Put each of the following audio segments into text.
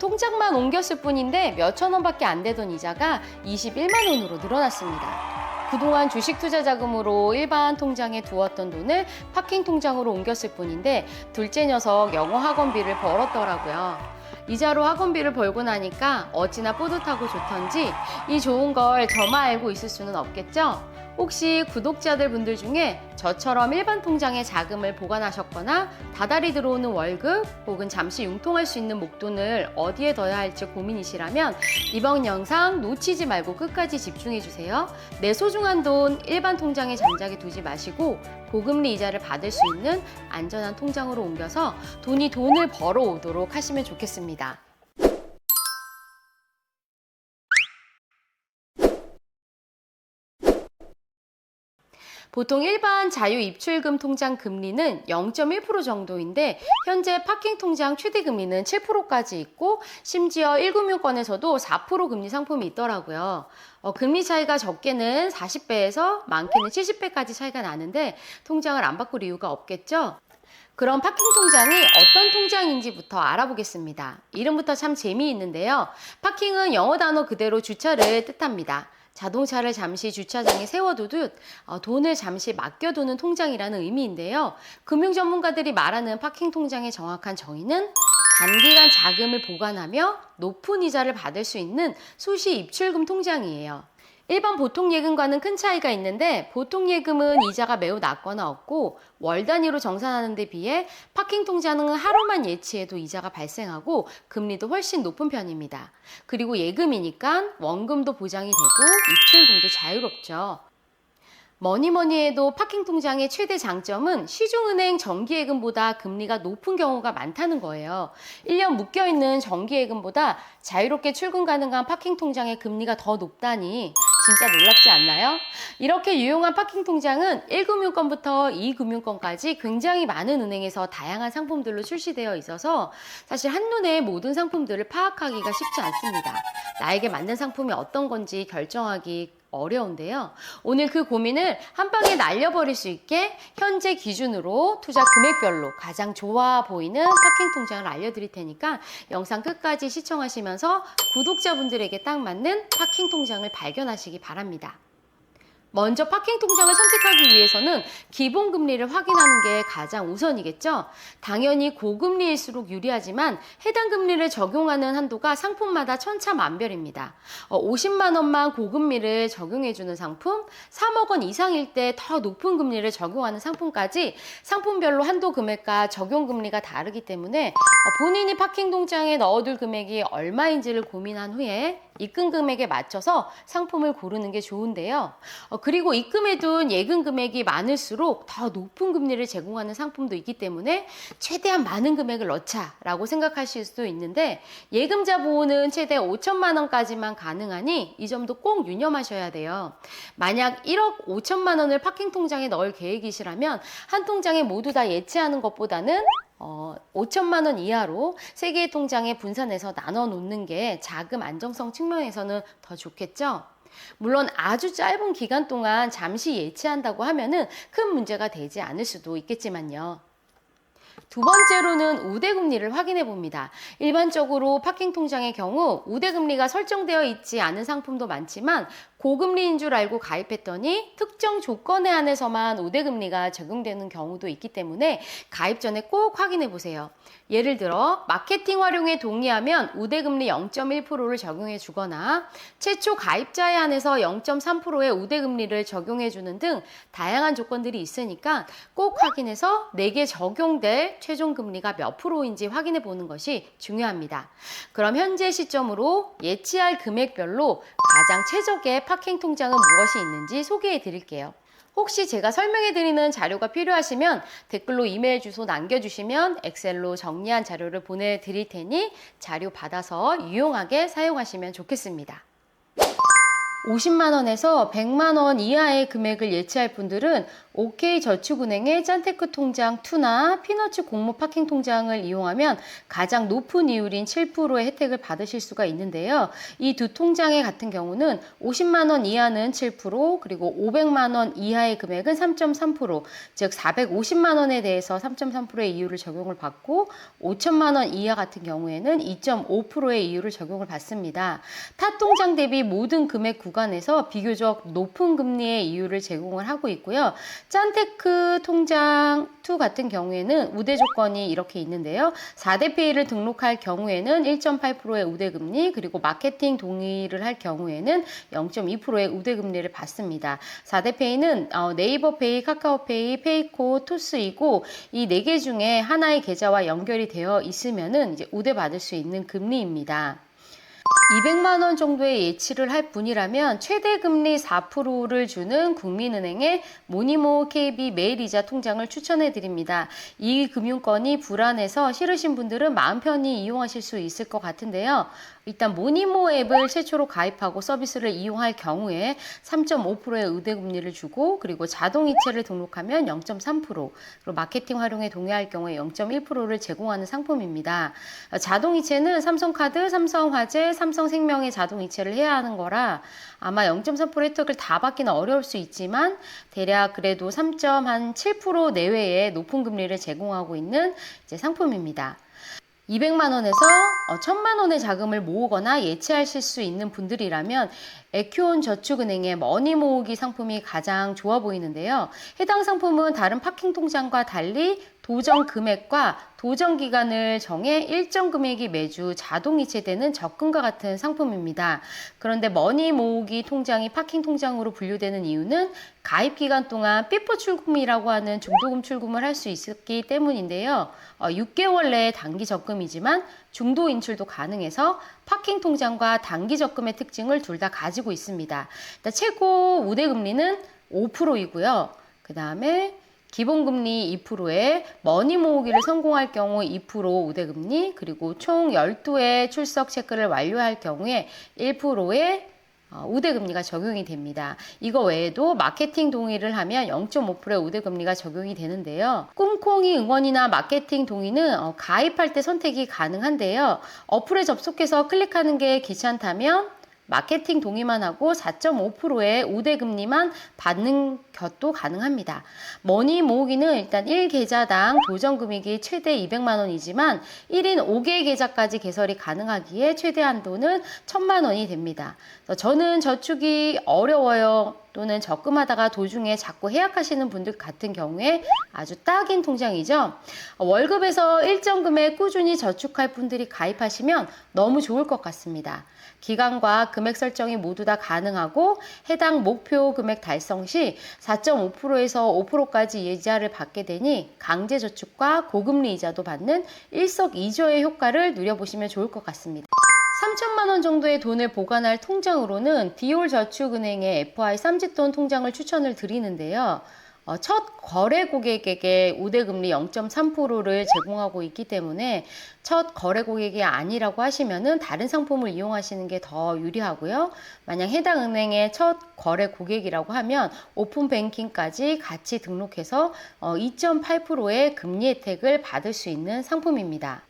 통장만 옮겼을 뿐인데 몇천 원밖에 안 되던 이자가 21만 원으로 늘어났습니다. 그동안 주식 투자 자금으로 일반 통장에 두었던 돈을 파킹 통장으로 옮겼을 뿐인데 둘째 녀석 영어 학원비를 벌었더라고요. 이자로 학원비를 벌고 나니까 어찌나 뿌듯하고 좋던지 이 좋은 걸 저만 알고 있을 수는 없겠죠? 혹시 구독자들 분들 중에 저처럼 일반 통장에 자금을 보관하셨거나 다달이 들어오는 월급 혹은 잠시 융통할 수 있는 목돈을 어디에 둬야 할지 고민이시라면 이번 영상 놓치지 말고 끝까지 집중해 주세요. 내 소중한 돈 일반 통장에 잠자게 두지 마시고 고금리 이자를 받을 수 있는 안전한 통장으로 옮겨서 돈이 돈을 벌어오도록 하시면 좋겠습니다. 보통 일반 자유입출금 통장 금리는 0.1% 정도인데 현재 파킹 통장 최대 금리는 7%까지 있고 심지어 1금융권에서도 4% 금리 상품이 있더라고요. 금리 차이가 적게는 40배에서 많게는 70배까지 차이가 나는데 통장을 안 바꿀 이유가 없겠죠? 그럼 파킹 통장이 어떤 통장인지부터 알아보겠습니다. 이름부터 참 재미있는데요. 파킹은 영어 단어 그대로 주차를 뜻합니다. 자동차를 잠시 주차장에 세워두듯 돈을 잠시 맡겨두는 통장이라는 의미인데요. 금융 전문가들이 말하는 파킹 통장의 정확한 정의는 단기간 자금을 보관하며 높은 이자를 받을 수 있는 수시 입출금 통장이에요. 일반 보통 예금과는 큰 차이가 있는데 보통 예금은 이자가 매우 낮거나 없고 월 단위로 정산하는 데 비해 파킹 통장은 하루만 예치해도 이자가 발생하고 금리도 훨씬 높은 편입니다. 그리고 예금이니까 원금도 보장이 되고 입출금도 자유롭죠. 뭐니 해도 파킹 통장의 최대 장점은 시중은행 정기예금보다 금리가 높은 경우가 많다는 거예요. 1년 묶여있는 정기예금보다 자유롭게 출금 가능한 파킹 통장의 금리가 더 높다니 진짜 놀랍지 않나요? 이렇게 유용한 파킹 통장은 1금융권부터 2금융권까지 굉장히 많은 은행에서 다양한 상품들로 출시되어 있어서 사실 한눈에 모든 상품들을 파악하기가 쉽지 않습니다. 나에게 맞는 상품이 어떤 건지 결정하기 어려운데요. 오늘 그 고민을 한 방에 날려버릴 수 있게 현재 기준으로 투자 금액별로 가장 좋아 보이는 파킹 통장을 알려드릴 테니까 영상 끝까지 시청하시면서 구독자분들에게 딱 맞는 파킹 통장을 발견하시기 바랍니다. 먼저 파킹 통장을 선택하기 위해서는 기본 금리를 확인하는 게 가장 우선이겠죠. 당연히 고금리일수록 유리하지만 해당 금리를 적용하는 한도가 상품마다 천차만별입니다. 50만 원만 고금리를 적용해주는 상품, 3억 원 이상일 때 더 높은 금리를 적용하는 상품까지 상품별로 한도 금액과 적용 금리가 다르기 때문에 본인이 파킹 통장에 넣어둘 금액이 얼마인지를 고민한 후에 입금 금액에 맞춰서 상품을 고르는 게 좋은데요. 그리고 입금해둔 예금 금액이 많을수록 더 높은 금리를 제공하는 상품도 있기 때문에 최대한 많은 금액을 넣자라고 생각하실 수도 있는데 예금자 보호는 최대 5천만 원까지만 가능하니 이 점도 꼭 유념하셔야 돼요. 만약 1억 5천만 원을 파킹 통장에 넣을 계획이시라면 한 통장에 모두 다 예치하는 것보다는 5천만 원 이하로 3개의 통장에 분산해서 나눠 놓는 게 자금 안정성 측면에서는 더 좋겠죠. 물론 아주 짧은 기간 동안 잠시 예치한다고 하면은 큰 문제가 되지 않을 수도 있겠지만요. 두 번째로는 우대금리를 확인해 봅니다. 일반적으로 파킹 통장의 경우 우대금리가 설정되어 있지 않은 상품도 많지만 고금리인 줄 알고 가입했더니 특정 조건에 한해서만 우대금리가 적용되는 경우도 있기 때문에 가입 전에 꼭 확인해 보세요. 예를 들어 마케팅 활용에 동의하면 우대금리 0.1%를 적용해 주거나 최초 가입자에 한해서 0.3%의 우대금리를 적용해 주는 등 다양한 조건들이 있으니까 꼭 확인해서 내게 적용될 최종 금리가 몇 프로인지 확인해 보는 것이 중요합니다. 그럼 현재 시점으로 예치할 금액별로 가장 최적의 파킹 통장은 무엇이 있는지 소개해 드릴게요. 혹시 제가 설명해 드리는 자료가 필요하시면 댓글로 이메일 주소 남겨주시면 엑셀로 정리한 자료를 보내드릴 테니 자료 받아서 유용하게 사용하시면 좋겠습니다. 50만 원에서 100만 원 이하의 금액을 예치할 분들은 OK저축은행의 짠테크 통장 2나 피너츠 공모 파킹 통장을 이용하면 가장 높은 이율인 7%의 혜택을 받으실 수가 있는데요. 이 두 통장의 같은 경우는 50만 원 이하는 7%, 그리고 500만 원 이하의 금액은 3.3%, 즉 450만 원에 대해서 3.3%의 이율을 적용을 받고 5천만 원 이하 같은 경우에는 2.5%의 이율을 적용을 받습니다. 타 통장 대비 모든 금액 구간에서 비교적 높은 금리의 이율을 제공을 하고 있고요. 짠테크 통장 2 같은 경우에는 우대 조건이 이렇게 있는데요. 4대 페이를 등록할 경우에는 1.8%의 우대 금리, 그리고 마케팅 동의를 할 경우에는 0.2%의 우대 금리를 받습니다. 4대 페이는 네이버 페이, 카카오 페이, 페이코, 토스이고 이 4개 중에 하나의 계좌와 연결이 되어 있으면은 이제 우대 받을 수 있는 금리입니다. 200만 원 정도의 예치를 할 분이라면 최대 금리 4%를 주는 국민은행의 모니모 KB 매일이자 통장을 추천해 드립니다. 이 금융권이 불안해서 싫으신 분들은 마음 편히 이용하실 수 있을 것 같은데요. 일단 모니모 앱을 최초로 가입하고 서비스를 이용할 경우에 3.5%의 우대금리를 주고, 그리고 자동이체를 등록하면 0.3%, 그리고 마케팅 활용에 동의할 경우에 0.1%를 제공하는 상품입니다. 자동이체는 삼성카드, 삼성화재, 삼성생명의 자동이체를 해야 하는 거라 아마 0.3% 혜택을 다 받기는 어려울 수 있지만 대략 그래도 3.7% 내외의 높은 금리를 제공하고 있는 이제 상품입니다. 200만 원에서 1000만 원의 자금을 모으거나 예치하실 수 있는 분들이라면 에큐온 저축은행의 머니 모으기 상품이 가장 좋아 보이는데요. 해당 상품은 다른 파킹 통장과 달리 도정 금액과 도정 기간을 정해 일정 금액이 매주 자동 이체되는 적금과 같은 상품입니다. 그런데 머니 모으기 통장이 파킹 통장으로 분류되는 이유는 가입 기간 동안 삐뽀 출금이라고 하는 중도금 출금을 할 수 있었기 때문인데요. 6개월 내에 단기 적금이지만 중도 인출도 가능해서 파킹 통장과 단기 적금의 특징을 둘 다 가지고 있습니다. 일단 최고 우대 금리는 5%이고요. 그 다음에 기본금리 2%에 머니 모으기를 성공할 경우 2% 우대금리, 그리고 총 12회 출석 체크를 완료할 경우에 1%의 우대금리가 적용이 됩니다. 이거 외에도 마케팅 동의를 하면 0.5%의 우대금리가 적용이 되는데요. 꼼콩이 응원이나 마케팅 동의는 가입할 때 선택이 가능한데요. 어플에 접속해서 클릭하는 게 귀찮다면 마케팅 동의만 하고 4.5%의 우대금리만 받는 것도 가능합니다. 머니 모으기는 일단 1계좌당 도정금액이 최대 200만 원이지만 1인 5개 계좌까지 개설이 가능하기에 최대 한도는 1000만 원이 됩니다. 저는 저축이 어려워요, 또는 적금하다가 도중에 자꾸 해약하시는 분들 같은 경우에 아주 딱인 통장이죠. 월급에서 일정 금액 꾸준히 저축할 분들이 가입하시면 너무 좋을 것 같습니다. 기간과 금액 설정이 모두 다 가능하고 해당 목표 금액 달성 시 4.5%에서 5%까지 이자를 받게 되니 강제저축과 고금리 이자도 받는 일석이조의 효과를 누려보시면 좋을 것 같습니다. 3천만 원 정도의 돈을 보관할 통장으로는 디올저축은행의 FI 쌈짓돈 통장을 추천을 드리는데요. 첫 거래 고객에게 우대금리 0.3%를 제공하고 있기 때문에 첫 거래 고객이 아니라고 하시면은 다른 상품을 이용하시는 게 더 유리하고요. 만약 해당 은행의 첫 거래 고객이라고 하면 오픈뱅킹까지 같이 등록해서 2.8%의 금리 혜택을 받을 수 있는 상품입니다.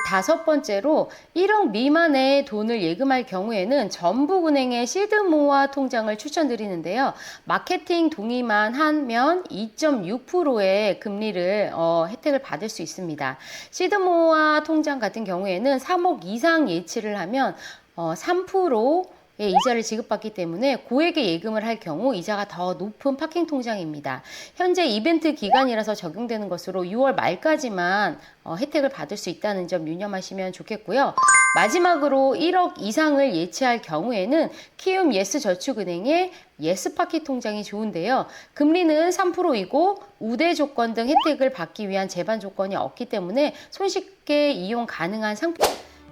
다섯 번째로 1억 미만의 돈을 예금할 경우에는 전북은행의 시드모아 통장을 추천드리는데요. 마케팅 동의만 하면 2.6%의 금리를 혜택을 받을 수 있습니다. 시드모아 통장 같은 경우에는 3억 이상 예치를 하면 3%의 이자를 지급받기 때문에 고액의 예금을 할 경우 이자가 더 높은 파킹 통장입니다. 현재 이벤트 기간이라서 적용되는 것으로 6월 말까지만 혜택을 받을 수 있다는 점 유념하시면 좋겠고요. 마지막으로 1억 이상을 예치할 경우에는 키움 예스저축은행의 예스파키 통장이 좋은데요. 금리는 3%이고 우대 조건 등 혜택을 받기 위한 제반 조건이 없기 때문에 손쉽게 이용 가능한 상품.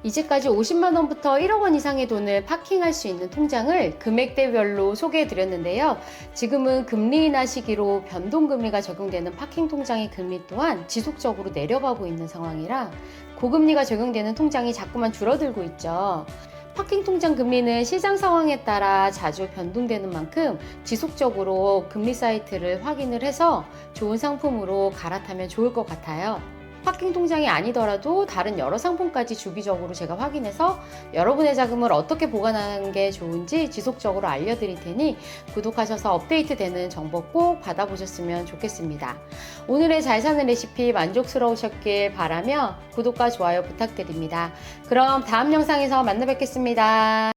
이제까지 50만 원부터 1억 원 이상의 돈을 파킹할 수 있는 통장을 금액대별로 소개해 드렸는데요. 지금은 금리 인하 시기로 변동금리가 적용되는 파킹 통장의 금리 또한 지속적으로 내려가고 있는 상황이라 고금리가 적용되는 통장이 자꾸만 줄어들고 있죠. 파킹 통장 금리는 시장 상황에 따라 자주 변동되는 만큼 지속적으로 금리 사이트를 확인을 해서 좋은 상품으로 갈아타면 좋을 것 같아요. 파킹 통장이 아니더라도 다른 여러 상품까지 주기적으로 제가 확인해서 여러분의 자금을 어떻게 보관하는 게 좋은지 지속적으로 알려드릴 테니 구독하셔서 업데이트 되는 정보 꼭 받아보셨으면 좋겠습니다. 오늘의 잘 사는 레시피 만족스러우셨길 바라며 구독과 좋아요 부탁드립니다. 그럼 다음 영상에서 만나 뵙겠습니다.